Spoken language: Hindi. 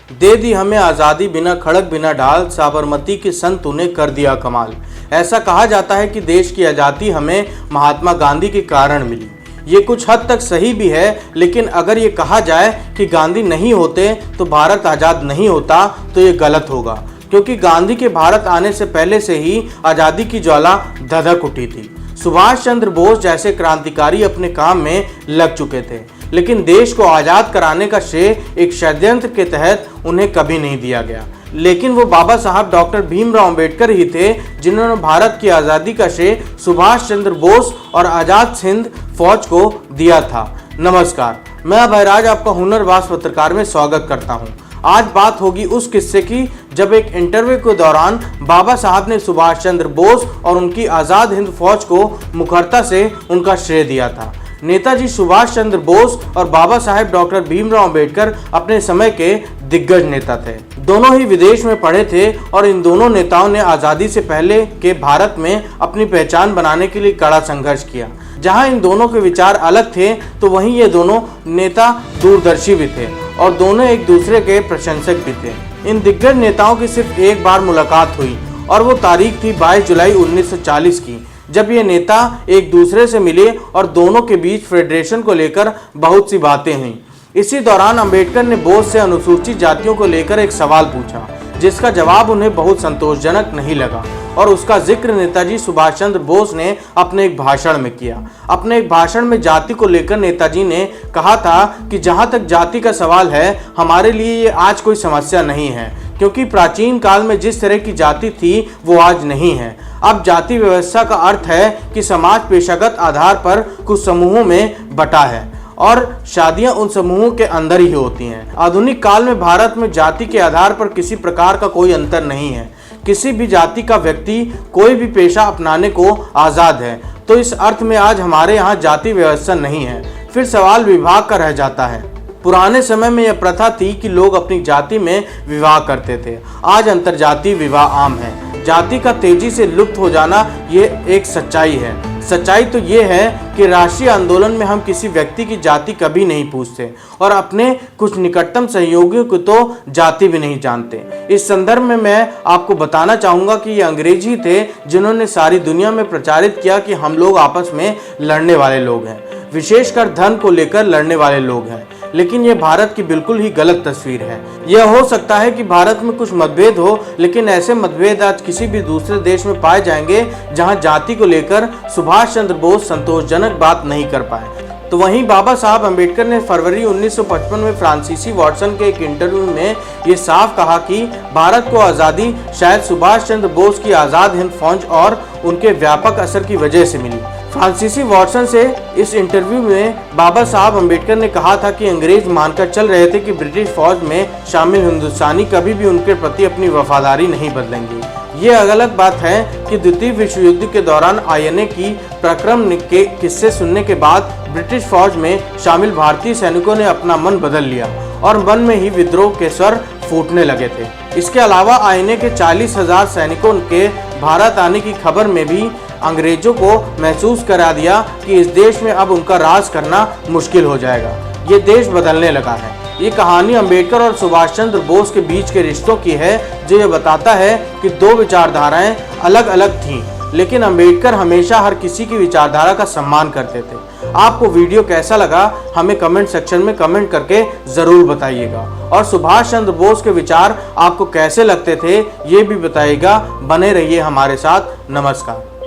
दे दी हमें आज़ादी बिना खड़क बिना ढाल, साबरमती के संत तूने कर दिया कमाल। ऐसा कहा जाता है कि देश की आज़ादी हमें महात्मा गांधी के कारण मिली। ये कुछ हद तक सही भी है, लेकिन अगर ये कहा जाए कि गांधी नहीं होते तो भारत आज़ाद नहीं होता तो ये गलत होगा, क्योंकि गांधी के भारत आने से पहले से ही आज़ादी की ज्वाला धधक उठी थी। सुभाष चंद्र बोस जैसे क्रांतिकारी अपने काम में लग चुके थे, लेकिन देश को आज़ाद कराने का श्रेय एक षड्यंत्र के तहत उन्हें कभी नहीं दिया गया। लेकिन वो बाबा साहब डॉक्टर भीमराव अंबेडकर ही थे जिन्होंने भारत की आज़ादी का श्रेय सुभाष चंद्र बोस और आज़ाद हिंद फौज को दिया था। नमस्कार, मैं अभयराज आपका हुनरबाज पत्रकार में स्वागत करता हूं। आज बात होगी उस किस्से की जब एक इंटरव्यू के दौरान बाबा साहब ने सुभाष चंद्र बोस और उनकी आज़ाद हिंद फौज को मुखरता से उनका श्रेय दिया था। नेताजी सुभाष चंद्र बोस और बाबा साहेब डॉक्टर भीमराव अंबेडकर अपने समय के दिग्गज नेता थे। दोनों ही विदेश में पढ़े थे और इन दोनों नेताओं ने आज़ादी से पहले के भारत में अपनी पहचान बनाने के लिए कड़ा संघर्ष किया। जहां इन दोनों के विचार अलग थे तो वहीं ये दोनों नेता दूरदर्शी भी थे और दोनों एक दूसरे के प्रशंसक भी थे। इन दिग्गज नेताओं की सिर्फ एक बार मुलाकात हुई और वो तारीख थी 22 जुलाई 1940 की, जब ये नेता एक दूसरे से मिले और दोनों के बीच फेडरेशन को लेकर बहुत सी बातें हुई। इसी दौरान अंबेडकर ने बोस से अनुसूचित जातियों को लेकर एक सवाल पूछा, जिसका जवाब उन्हें बहुत संतोषजनक नहीं लगा और उसका जिक्र नेताजी सुभाष चंद्र बोस ने अपने एक भाषण में किया। अपने एक भाषण में जाति को लेकर नेताजी ने कहा था कि जहां तक जाति का सवाल है, हमारे लिए ये आज कोई समस्या नहीं है, क्योंकि प्राचीन काल में जिस तरह की जाति थी वो आज नहीं है। अब जाति व्यवस्था का अर्थ है कि समाज पेशागत आधार पर कुछ समूहों में बटा है और शादियां उन समूहों के अंदर ही होती हैं। आधुनिक काल में भारत में जाति के आधार पर किसी प्रकार का कोई अंतर नहीं है। किसी भी जाति का व्यक्ति कोई भी पेशा अपनाने को आज़ाद है, तो इस अर्थ में आज हमारे यहाँ जाति व्यवस्था नहीं है। फिर सवाल विवाह का रह जाता है। पुराने समय में यह प्रथा थी कि लोग अपनी जाति में विवाह करते थे। आज अंतरजातीय विवाह आम है। जाति का तेजी से लुप्त हो जाना ये एक सच्चाई है। सच्चाई तो ये है कि राष्ट्रीय आंदोलन में हम किसी व्यक्ति की जाति कभी नहीं पूछते और अपने कुछ निकटतम सहयोगियों को तो जाति भी नहीं जानते। इस संदर्भ में मैं आपको बताना चाहूँगा कि ये अंग्रेज ही थे जिन्होंने सारी दुनिया में प्रचारित किया कि हम लोग आपस में लड़ने वाले लोग हैं, विशेषकर धन को लेकर लड़ने वाले लोग हैं। लेकिन यह भारत की बिल्कुल ही गलत तस्वीर है। यह हो सकता है कि भारत में कुछ मतभेद हो, लेकिन ऐसे मतभेद आज किसी भी दूसरे देश में पाए जाएंगे जहां जाति को लेकर सुभाष चंद्र बोस संतोषजनक बात नहीं कर पाए। तो वहीं बाबा साहब अंबेडकर ने फरवरी 1955 में फ्रांसीसी वॉटसन के एक इंटरव्यू में ये साफ कहा कि भारत को आज़ादी शायद सुभाष चंद्र बोस की आज़ाद हिंद फौज और उनके व्यापक असर की वजह से मिली। फ्रांसीसी वॉटसन से इस इंटरव्यू में बाबा साहब अंबेडकर ने कहा था कि अंग्रेज मानकर चल रहे थे कि ब्रिटिश फौज में शामिल हिंदुस्तानी कभी भी उनके प्रति अपनी वफादारी नहीं बदलेंगे। ये अलग बात है कि द्वितीय विश्व युद्ध के दौरान आईएनए की पराक्रम के किस्से सुनने के बाद ब्रिटिश फौज में शामिल भारतीय सैनिकों ने अपना मन बदल लिया और मन में ही विद्रोह के स्वर फूटने लगे थे। इसके अलावा आईएनए के 40,000 सैनिकों के भारत आने की खबर में भी अंग्रेजों को महसूस करा दिया कि इस देश में अब उनका राज करना मुश्किल हो जाएगा। ये देश बदलने लगा है। ये कहानी अंबेडकर और सुभाष चंद्र बोस के बीच के रिश्तों की है, जो ये बताता है कि दो विचारधाराएं अलग अलग थीं, लेकिन अंबेडकर हमेशा हर किसी की विचारधारा का सम्मान करते थे। आपको वीडियो कैसा लगा हमें कमेंट सेक्शन में कमेंट करके ज़रूर बताइएगा और सुभाष चंद्र बोस के विचार आपको कैसे लगते थे ये भी बताइएगा। बने रहिए हमारे साथ। नमस्कार।